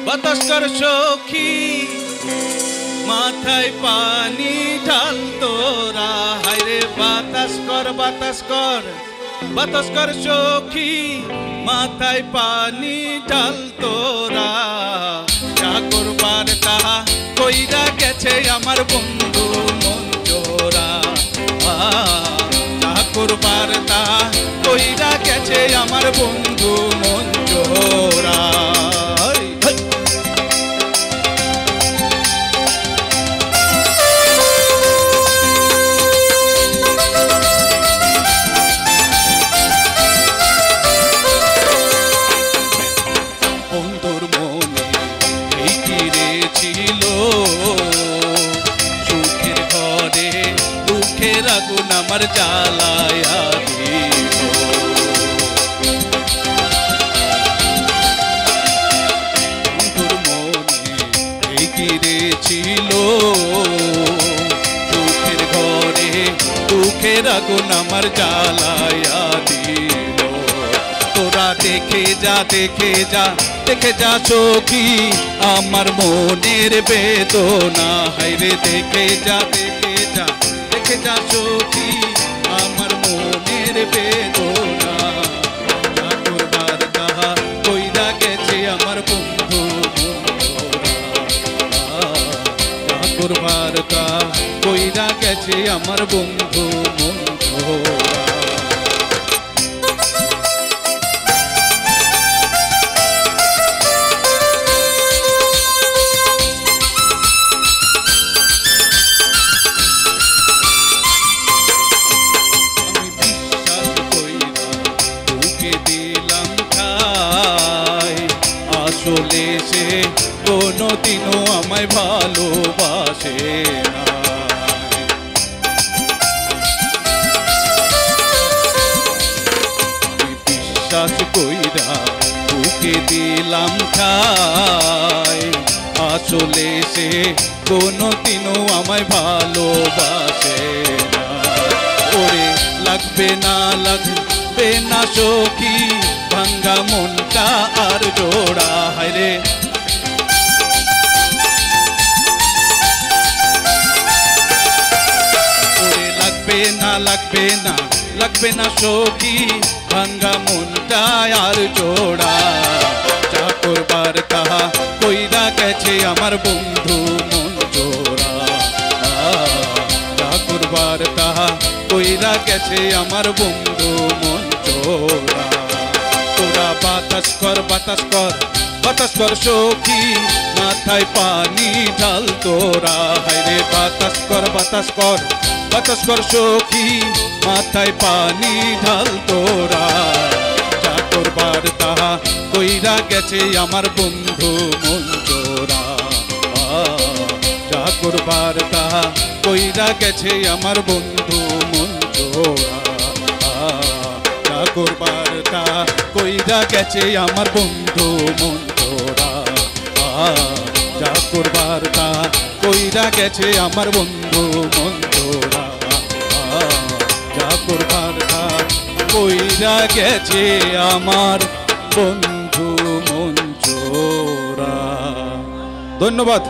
বাতাস কর সখী মাথায় পানি ঢাল তোরা, হায়রে বাতাস কর বাতাস কর বাতাস কর সখী মাথায় পানি ঢাল তোরা। যা করবার তাহা কইরা গেছে আমার বন্ধু মন জোড়া, যা করবার তাহা কইরা গেছে আমার বন্ধু মন জোড়া। বন্ধুর মনে এই কিরে ছিল সুখের ঘরে দুঃখের আগুন আমার জ্বালায়া দিল। বন্ধুর মনে এই কিরে ছিল সুখের ঘরে দুঃখের আগুন আমার জ্বালায়া দিল। তোরা দেখে যা দেখে যা দেখে যা সখী আমার মনের বেদনা, হায়রে দেখে যা দেখে যা দেখে যা সখী আমার মনের বেদনা। যা করবার তাহা কইরা গেছে আমার বন্ধু মন জোড়া, যা করবার তাহা কইরা গেছে আমার বন্ধু মন জোড়া। আসলে সে কোনোদিনও আমায় ভালোবাসে না, আমি বিশ্বাস কইরা তোকে দিলাম ঠাই। আসলে সে কোনোদিনও আমায় ভালোবাসে না। ওরে লাগবে না লাগবে না সখী ভাঙ্গা মনটা আর জোড়া, হায়রে ওরে লাগবে না লাগবে না লাগবে না সখী ভাঙ্গা মনটা আর জোড়া। যা করবার তাহা কইরা গেছে আমার বন্ধু মন জোড়া, যা করবার তাহা কইরা গেছে আমার বন্ধু মন জোড়া। তোরা বাতাস কর বাতাস কর বাতাস কর সখী মাথায় পানি ঢাল তোরা, হায়রে বাতাস কর বাতাস কর বাতাস কর সখী মাথায় পানি ঢাল তোরা। যা করবার তাহা কইরা গেছে আমার বন্ধু মন জোড়া, যা করবার তাহা কইরা গেছে আমার বন্ধু মন জোড়া। যা করবার তা কইরা গেছে আমার বন্ধু মন জোড়া, যা করবার তা কইরা গেছে আমার বন্ধু মন জোড়া, যা করবার তা কইরা গেছে আমার বন্ধু মন জোড়া। ধন্যবাদ।